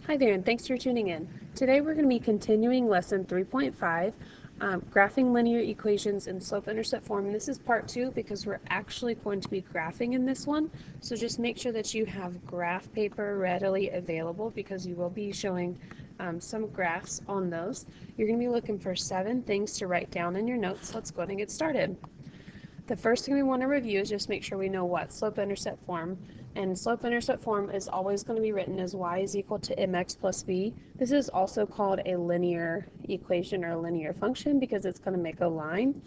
Hi there, and thanks for tuning in. Today we're going to be continuing lesson 3.5, graphing linear equations in slope-intercept form. And this is part 2 because we're actually going to be graphing in this one. So just make sure that you have graph paper readily available because you will be showing some graphs on those. You're going to be looking for 7 things to write down in your notes. Let's go ahead and get started. The first thing we want to review is just make sure we know what slope-intercept form. And slope-intercept form is always going to be written as y is equal to mx plus b. This is also called a linear equation or a linear function because it's going to make a line.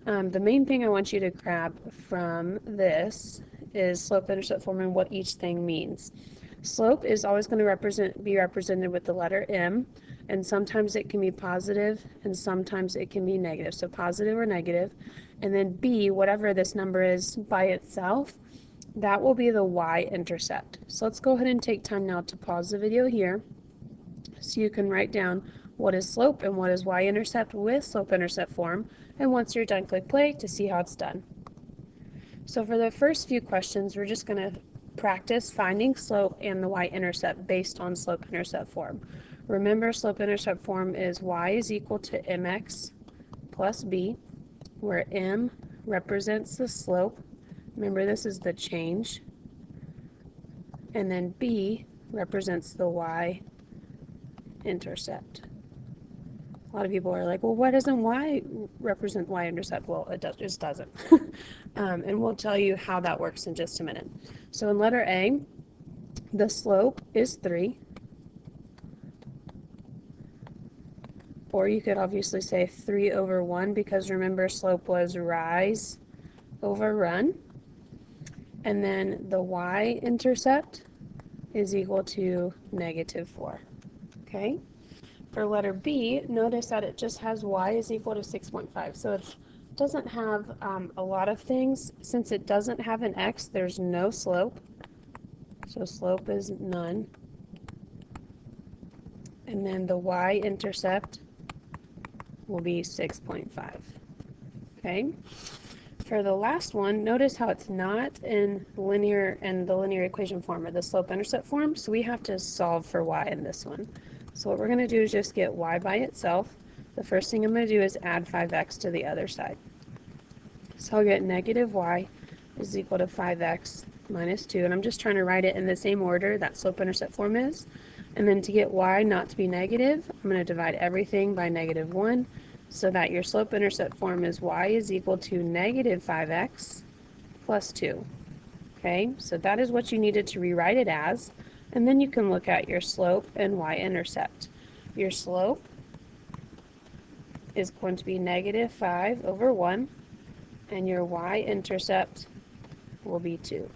The main thing I want you to grab from this is slope-intercept form and what each thing means. Slope is always going to be represented with the letter m, and sometimes it can be positive and sometimes it can be negative. So positive or negative. And then b, whatever this number is by itself, that will be the y-intercept. So let's go ahead and take time now to pause the video here so you can write down what is slope and what is y-intercept with slope-intercept form. And once you're done, click play to see how it's done. So for the first few questions, we're just going to practice finding slope and the y-intercept based on slope-intercept form. Remember, slope-intercept form is y is equal to mx plus b, where m represents the slope. Remember, this is the change. And then b represents the y-intercept. A lot of people are like, well, why doesn't y represent y-intercept? Well, it just doesn't. And we'll tell you how that works in just a minute. So in letter A, the slope is 3. Or you could obviously say 3 over 1 because remember slope was rise over run. And then the y-intercept is equal to -4. Okay? For letter B, notice that it just has y is equal to 6.5. So it doesn't have a lot of things. Since it doesn't have an x, there's no slope. So slope is none. And then the y-intercept will be 6.5. Okay? For the last one, notice how it's not in the linear equation form or the slope-intercept form, so we have to solve for y in this one. So what we're going to do is just get y by itself. The first thing I'm going to do is add 5x to the other side. So I'll get negative y is equal to 5x minus 2, and I'm just trying to write it in the same order that slope-intercept form is. And then to get y not to be negative, I'm going to divide everything by -1, so that your slope-intercept form is y is equal to -5x plus 2. Okay, so that is what you needed to rewrite it as, and then you can look at your slope and y-intercept. Your slope is going to be -5 over 1, and your y-intercept will be 2.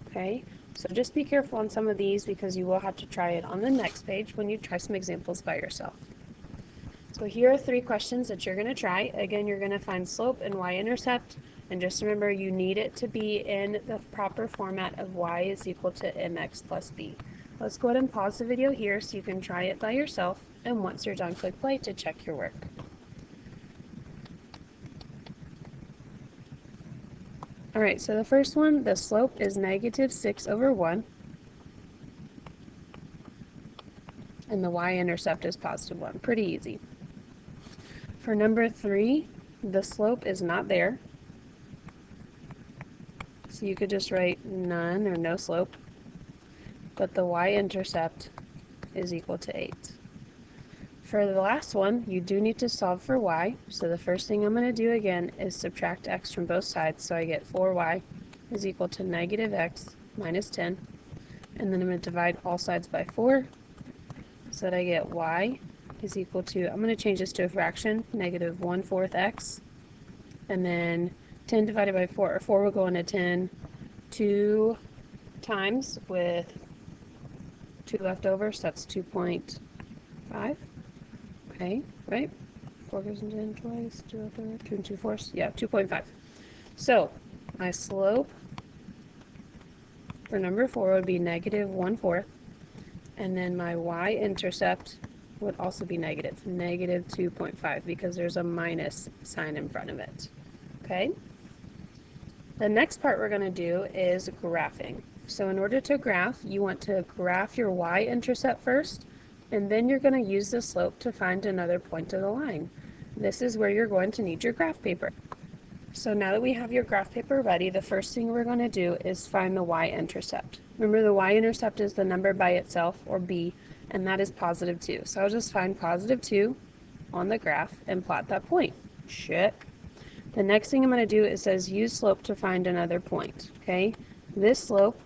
Okay, so just be careful on some of these because you will have to try it on the next page when you try some examples by yourself. So here are 3 questions that you're going to try. Again, you're going to find slope and y-intercept, and just remember you need it to be in the proper format of y is equal to mx plus b. Let's go ahead and pause the video here so you can try it by yourself, and once you're done, click play to check your work. Alright, so the first one, the slope is -6 over 1, and the y-intercept is +1. Pretty easy. For number 3, the slope is not there, so you could just write none or no slope, but the y-intercept is equal to 8. For the last one, you do need to solve for y, so the first thing I'm going to do again is subtract x from both sides, so I get 4y is equal to -x minus 10, and then I'm going to divide all sides by 4, so that I get y is equal to, I'm going to change this to a fraction, -1/4 x, and then 10 divided by 4, or 4 will go into 10 2 times with 2 left over, so that's 2.5. Okay, right? 4 goes into 10 twice, 2 left over, 2 and 2/4, yeah, 2.5. So my slope for number 4 would be -1/4, and then my y-intercept would also be -2.5 because there's a minus sign in front of it. Okay? The next part we're going to do is graphing. So in order to graph, you want to graph your y-intercept first, and then you're going to use the slope to find another point of the line. This is where you're going to need your graph paper. So now that we have your graph paper ready, the first thing we're going to do is find the y-intercept. Remember, the y-intercept is the number by itself, or b, and that is positive 2. So I'll just find positive 2 on the graph and plot that point. Check. The next thing I'm going to do, it says use slope to find another point. Okay, this slope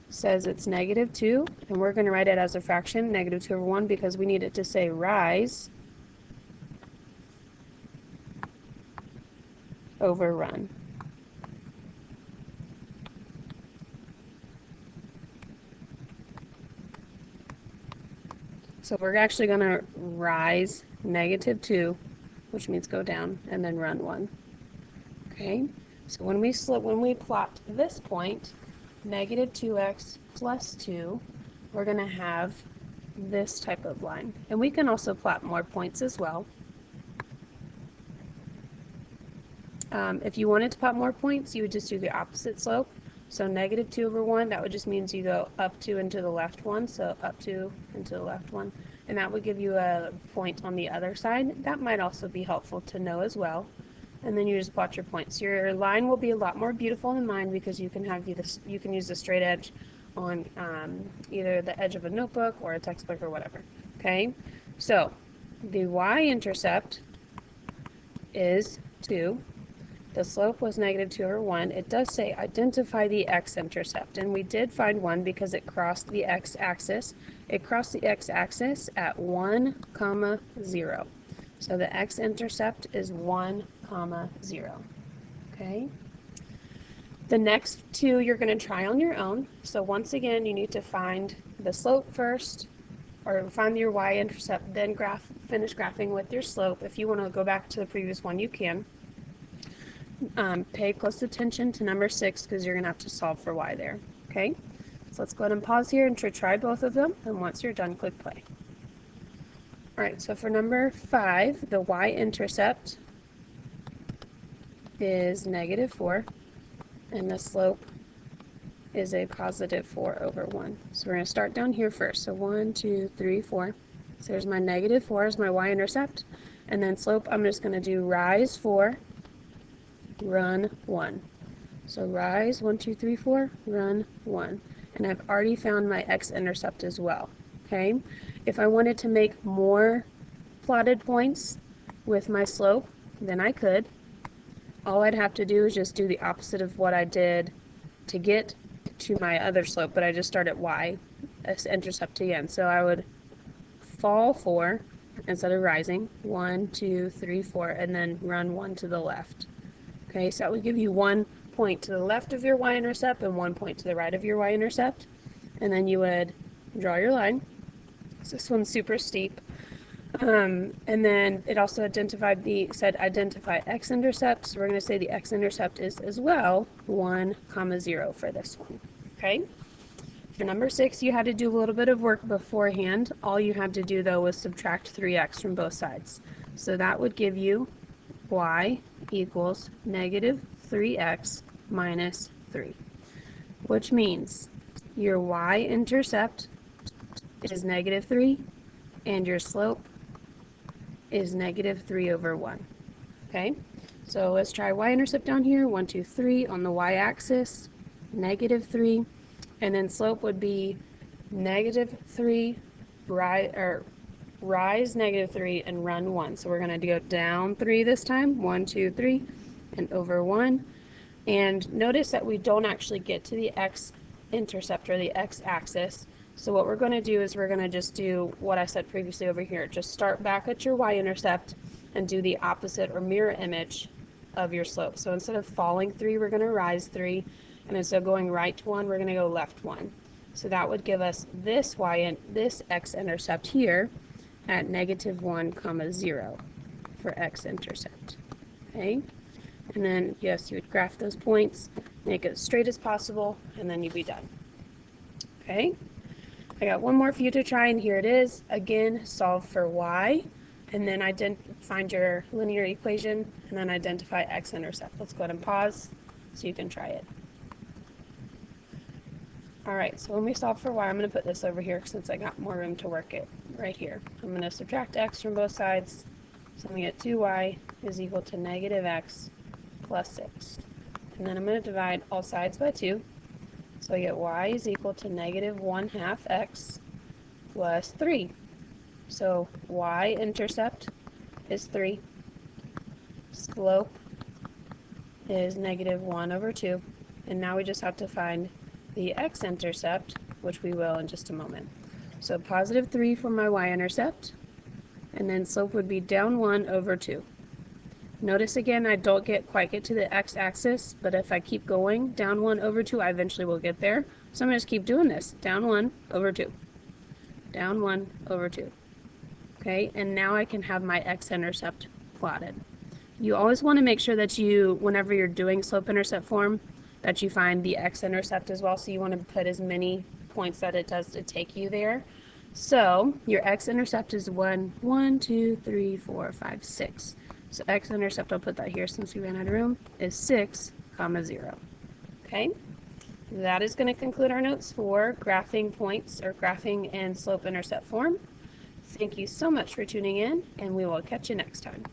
says it's negative 2, and we're going to write it as a fraction, negative 2 over 1, because we need it to say rise over run. So we're actually going to rise negative 2, which means go down, and then run 1. Okay, so when we plot this point, negative 2x plus 2, we're going to have this type of line. And we can also plot more points as well. If you wanted to plot more points, you would just do the opposite slope. So negative 2 over 1, that would just means you go up 2 and to the left 1, so up 2 and to the left 1. And that would give you a point on the other side. That might also be helpful to know as well. And then you just plot your points. Your line will be a lot more beautiful than mine because you can use the straight edge on either the edge of a notebook or a textbook or whatever. Okay, so the y-intercept is 2. The slope was negative 2 over 1. It does say identify the x-intercept, and we did find one because it crossed the x-axis. It crossed the x-axis at 1, 0. So the x-intercept is 1, 0. Okay. The next two you're going to try on your own. So once again, you need to find the slope first, or find your y-intercept, then finish graphing with your slope. If you want to go back to the previous one, you can. Pay close attention to number 6 because you're going to have to solve for y there. Okay, so let's go ahead and pause here and try both of them, and once you're done, click play. Alright, so for number 5, the y-intercept is negative 4, and the slope is a positive 4 over 1. So we're going to start down here first. So 1, 2, 3, 4. So there's my negative 4 as my y-intercept, and then slope, I'm just going to do rise 4, run 1. So rise 1, 2, 3, 4, run 1. And I've already found my x-intercept as well. Okay, if I wanted to make more plotted points with my slope, then I could. All I'd have to do is just do the opposite of what I did to get to my other slope, but I just start at y-intercept again. So I would fall 4 instead of rising, 1, 2, 3, 4, and then run 1 to the left. Okay, so that would give you 1 point to the left of your y-intercept and 1 point to the right of your y-intercept. And then you would draw your line. So this one's super steep. And then it also said identify x-intercept. So we're going to say the x-intercept is as well 1, 0 for this one. Okay. For number 6, you had to do a little bit of work beforehand. All you had to do though was subtract 3x from both sides. So that would give you y equals negative 3x minus 3, which means your y-intercept is negative 3 and your slope is negative 3 over 1. Okay, so let's try y-intercept down here. 1, 2, 3 on the y-axis, negative 3, and then slope would be negative 3, rise negative 3 and run 1. So we're going to go down 3 this time, 1, 2, 3, and over 1. And notice that we don't actually get to the x-intercept or the x-axis. So what we're going to do is we're going to just do what I said previously over here. Just start back at your y-intercept and do the opposite or mirror image of your slope. So instead of falling 3, we're going to rise 3. And instead of going right 1, we're going to go left 1. So that would give us this x-intercept here at negative 1, 0 for x-intercept. Okay, and then yes, you would graph those points, make it as straight as possible, and then you'd be done. Okay, I got one more for you to try, and here it is. Again, solve for y, and then find your linear equation, and then identify x-intercept. Let's go ahead and pause so you can try it. Alright, so when we solve for y, I'm going to put this over here since I got more room to work it right here. I'm going to subtract x from both sides, so I'm going to get 2y is equal to negative x plus 6. And then I'm going to divide all sides by 2, so I get y is equal to negative 1/2 x plus 3. So y-intercept is 3, slope is negative 1/2, and now we just have to find the x-intercept, which we will in just a moment. So positive 3 for my y-intercept, and then slope would be down 1/2. Notice again, I don't quite get to the x-axis, but if I keep going down 1/2, I eventually will get there. So I'm going to just keep doing this, down 1/2, down 1/2. Okay, and now I can have my x-intercept plotted. You always want to make sure that you, whenever you're doing slope-intercept form, that you find the x-intercept as well, so you want to put as many points that it does to take you there. So your x-intercept is 1, 2, 3, 4, 5, 6. So x-intercept, I'll put that here since we ran out of room, is 6, 0. Okay? That is going to conclude our notes for graphing points, or graphing in slope-intercept form. Thank you so much for tuning in, and we will catch you next time.